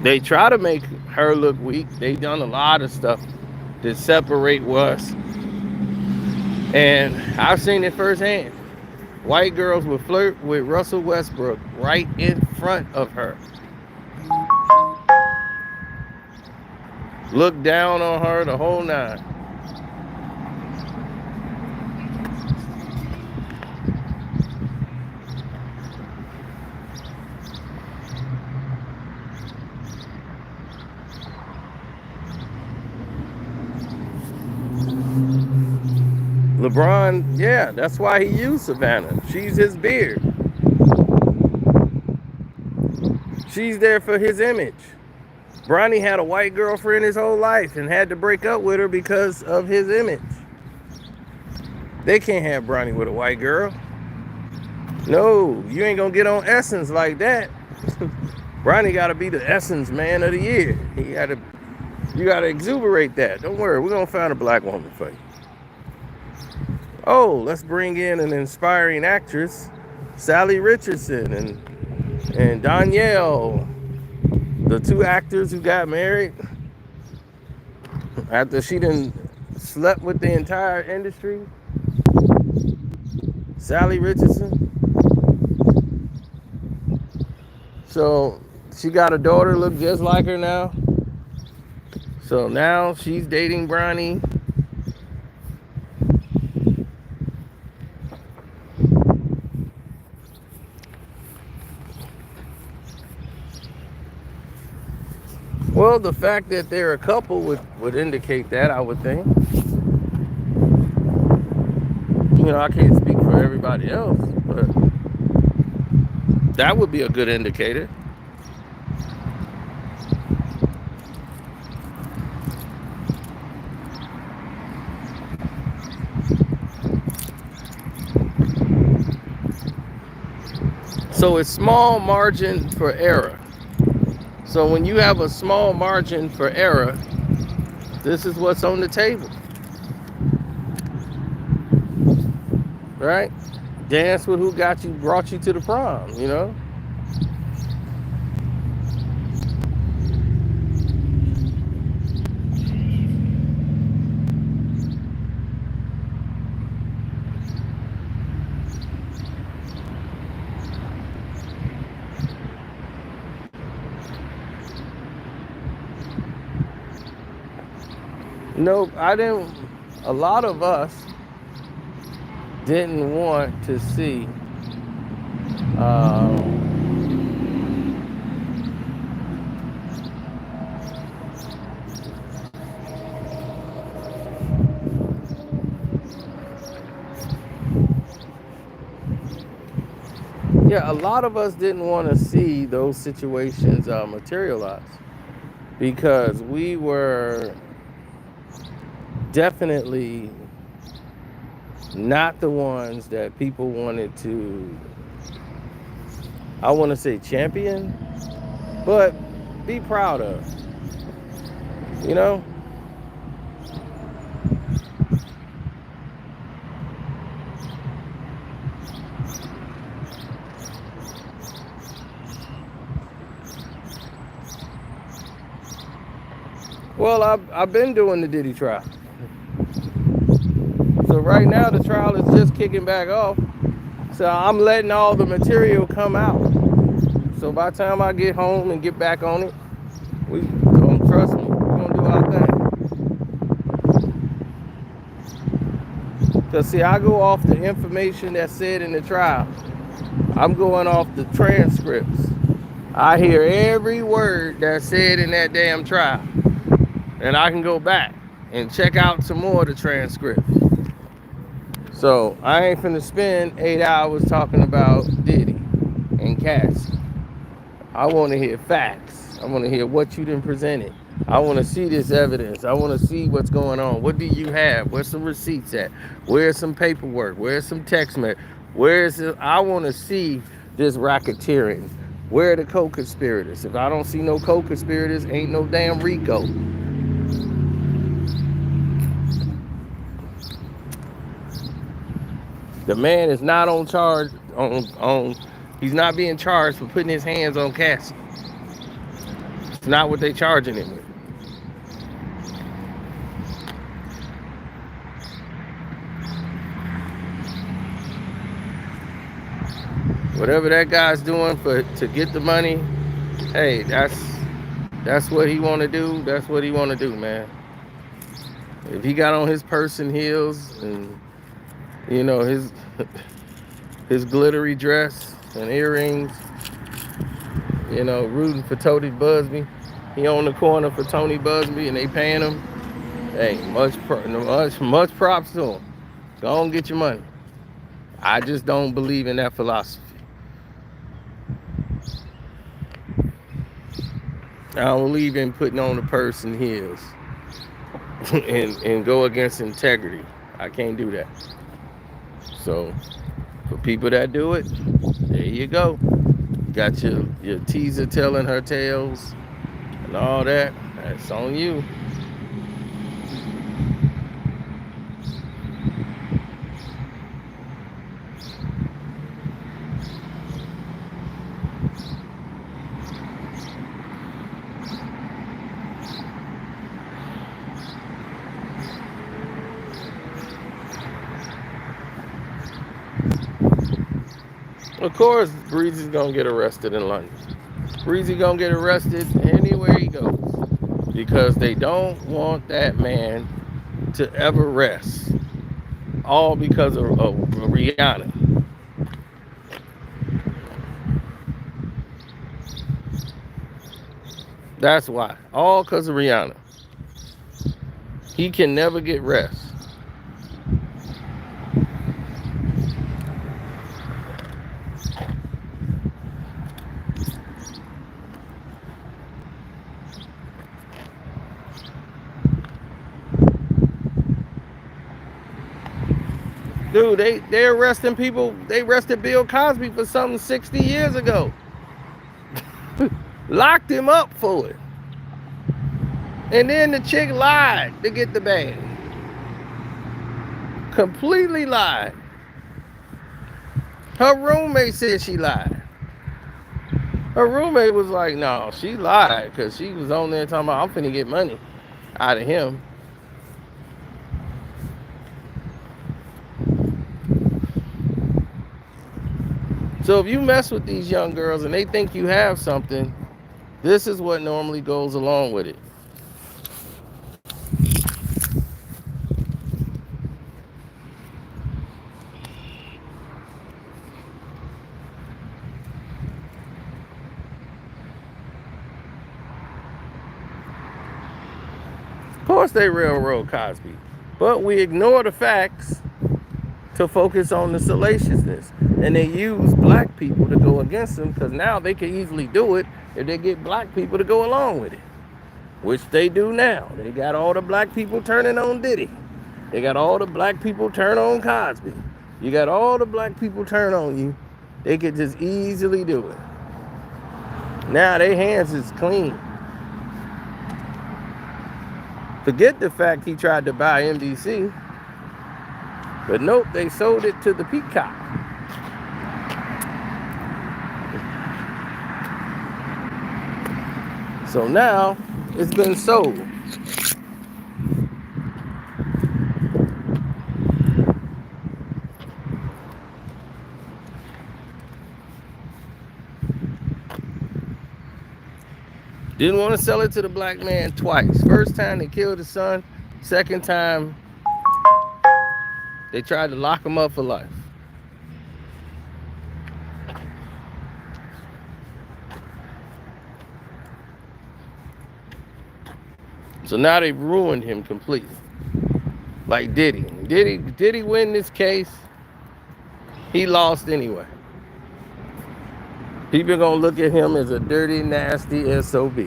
They try to make her look weak. They done a lot of stuff to separate us. And I've seen it firsthand. White girls would flirt with Russell Westbrook right in front of her. Look down on her, the whole nine. LeBron, yeah, that's why he used Savannah. She's his beard. She's there for his image. Bronny had a white girlfriend his whole life and had to break up with her because of his image. They can't have Bronny with a white girl. No, you ain't gonna get on Essence like that. Bronny gotta be the Essence Man of the Year. You gotta exuberate that. Don't worry, we're gonna find a black woman for you. Oh, let's bring in an inspiring actress, Sally Richardson and Danielle, the two actors who got married after she done slept with the entire industry. Sally Richardson. So she got a daughter look just like her now. So now she's dating Bronny. Well, the fact that they're a couple would indicate that, I would think. You know, I can't speak for everybody else, but that would be a good indicator. So it's small margin for error. So when you have a small margin for error, This is what's on the table, right? Dance with who brought you to the prom, you know? Nope, I didn't. A lot of us didn't want to see yeah, a lot of us didn't want to see those situations materialize because we were definitely not the ones that people wanted to, I want to say champion, but be proud of, you know? Well, I've been doing the Diddy trial. So right now the trial is just kicking back off. So I'm letting all the material come out. So by the time I get home and get back on it, we don't trust me, we're gonna do our thing. Cause see, I go off the information that's said in the trial. I'm going off the transcripts. I hear every word that's said in that damn trial. And I can go back and check out some more of the transcripts. So I ain't finna spend 8 hours talking about Diddy and Cassie. I want to hear facts. I want to hear what you done presented. I want to see this evidence. I want to see what's going on. What do you have? Where's some receipts at? Where's some paperwork? Where's some text message? Where's it? I want to see this racketeering. Where are the co-conspirators? If I don't see no co-conspirators, ain't no damn RICO. The man is not on charge he's not being charged for putting his hands on Cassie. It's not what they charging him with. Whatever that guy's doing to get the money, hey, that's what he want to do. That's what he want to do, man. If he got on his purse and heels and you know his glittery dress and earrings, you know, rooting for Tony Busby. He on the corner for Tony Busby and they paying him. Hey, much props to him. Go on, get your money. I just don't believe in that philosophy. I don't believe in putting on the purse and heels and go against integrity. I can't do that. So for people that do it, there you go. Got your teaser telling her tales and all that. That's on you. Of course, Breezy's gonna get arrested in London. Breezy gonna get arrested anywhere he goes because they don't want that man to ever rest. All because of Rihanna. That's why. All because of Rihanna. He can never get rest. Dude, they're arresting people. They arrested Bill Cosby for something 60 years ago. Locked him up for it. And then the chick lied to get the bag. Completely lied. Her roommate said she lied. Her roommate was like, no, she lied because she was on there talking about, I'm finna get money out of him. So if you mess with these young girls and they think you have something, this is what normally goes along with it. Of course they railroad Cosby, but we ignore the facts to focus on the salaciousness. And they use black people to go against them because now they can easily do it if they get black people to go along with it, which they do now. They got all the black people turning on Diddy. They got all the black people turn on Cosby. You got all the black people turn on you. They could just easily do it. Now their hands is clean. Forget the fact he tried to buy NBC. But nope, they sold it to the peacock. So now it's been sold. Didn't want to sell it to the black man twice. First time they killed his son. Second time they tried to lock him up for life. So now they've ruined him completely. Like Diddy. Did he win this case? He lost anyway. People gonna look at him as a dirty, nasty SOB.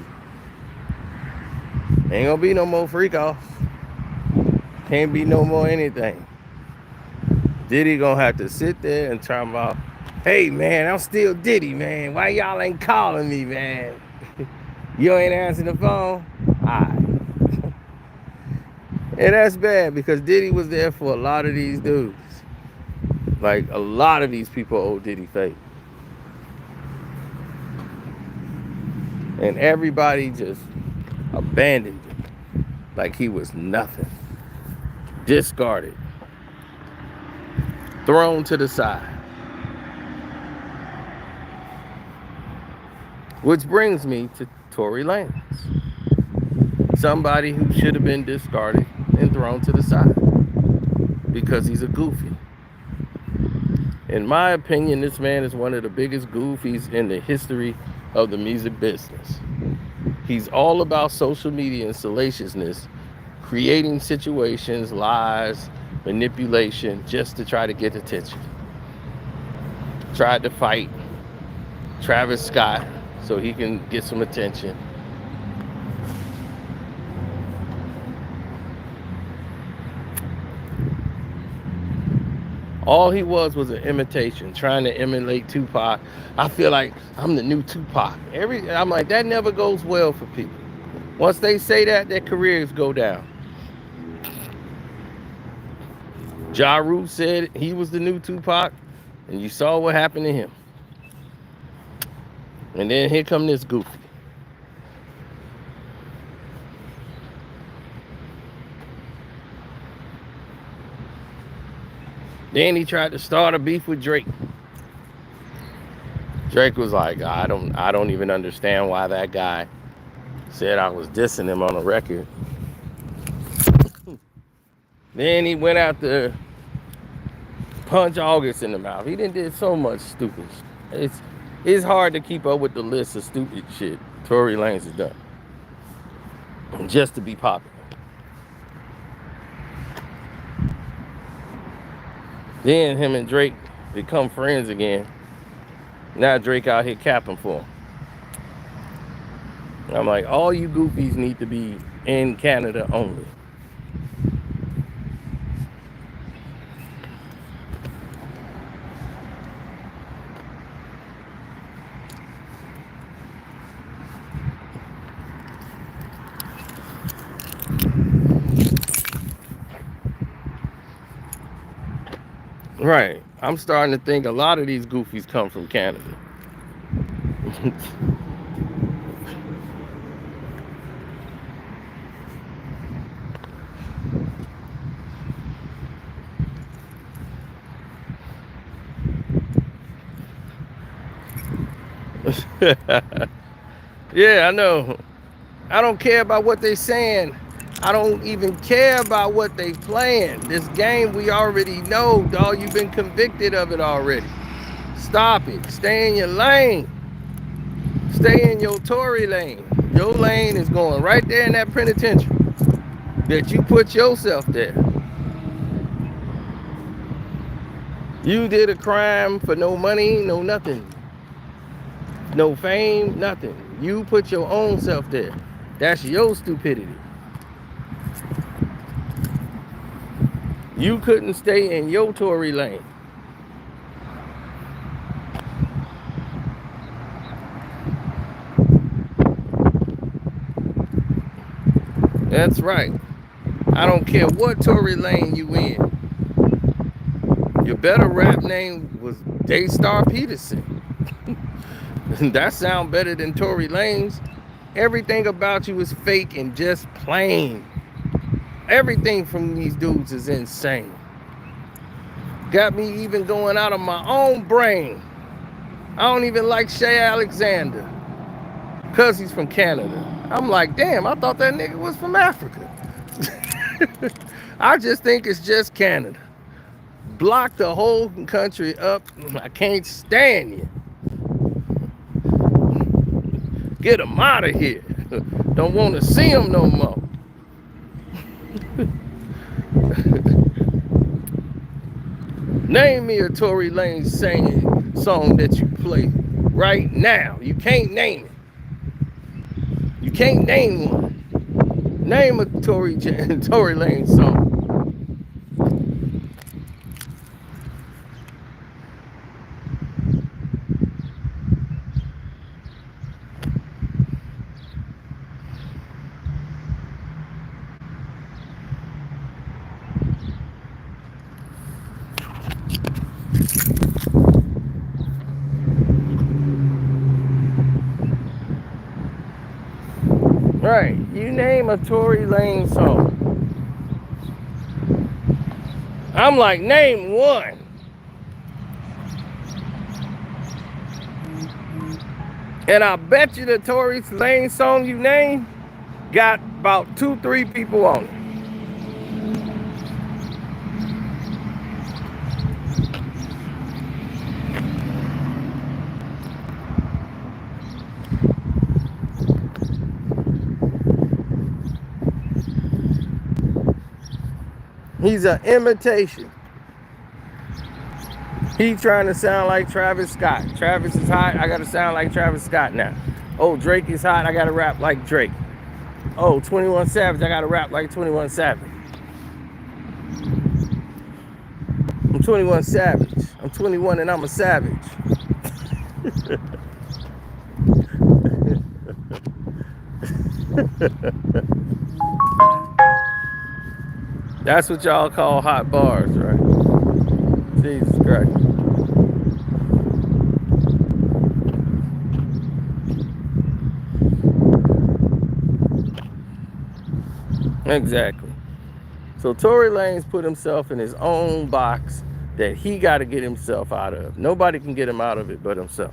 Ain't gonna be no more freak offs. Can't be no more anything. Diddy gonna have to sit there and talk about, hey man, I'm still Diddy, man. Why y'all ain't calling me, man? You ain't answering the phone? Alright. And that's bad because Diddy was there for a lot of these dudes. Like a lot of these people owe Diddy fake. And everybody just abandoned him like he was nothing. Discarded. Thrown to the side. Which brings me to Tory Lanez. Somebody who should have been discarded and thrown to the side because he's a goofy. In my opinion, this man is one of the biggest goofies in the history of the music business. He's all about social media and salaciousness, creating situations, lies, manipulation, just to try to get attention. Tried to fight Travis Scott so he can get some attention. All he was an imitation, trying to emulate Tupac. I feel like I'm the new Tupac. I'm like, that never goes well for people. Once they say that, their careers go down. Ja Rule said he was the new Tupac, and you saw what happened to him. And then here come this goofy. Then he tried to start a beef with Drake. Drake was like, I don't even understand why that guy said I was dissing him on a record. Then he went out to punch August in the mouth. He did so much stupid shit. It's hard to keep up with the list of stupid shit Tory Lanez has done just to be popular. Then him and Drake become friends again. Now Drake out here capping for him. I'm like, all you goofies need to be in Canada only. Right. I'm starting to think a lot of these goofies come from Canada. Yeah, I know. I don't care about what they saying. I don't even care about what they playing. This game we already know, dog. You've been convicted of it already. Stop it. Stay in your lane. Stay in your Tory lane. Your lane is going right there in that penitentiary that you put yourself there. You did a crime for no money, no nothing. No fame, nothing. You put your own self there. That's your stupidity. You couldn't stay in your Tory lane. That's right. I don't care what Tory lane you in. Your better rap name was Daystar Peterson. That sound better than Tory Lanez. Everything about you is fake and just plain. Everything from these dudes is insane. Got me even going out of my own brain. I don't even like Shay Alexander because he's from Canada. I'm like, damn, I thought that nigga was from Africa. I just think it's just Canada. Block the whole country up. I can't stand you. Get him out of here. Don't want to see him no more. Name me a Tory Lanez song that you play right now. You can't name it. You can't name one. Name a Tory Lanez song. Right, you name a Tory Lanez song. I'm like, name one. And I bet you the Tory Lanez song you named got about 2-3 people on it. He's an imitation. He trying to sound like Travis Scott. Travis is hot, I gotta sound like Travis Scott now. Oh, Drake is hot, I gotta rap like Drake. Oh, 21 Savage, I gotta rap like 21 Savage. I'm 21 Savage. I'm 21 and I'm a savage. That's what y'all call hot bars, right? Jesus Christ. Exactly. So Tory Lanez put himself in his own box that he got to get himself out of. Nobody can get him out of it but himself.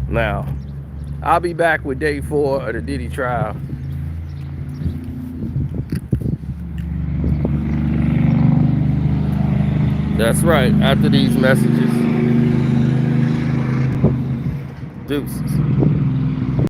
Now, I'll be back with day 4 of the Diddy trial. That's right, after these messages. Deuces.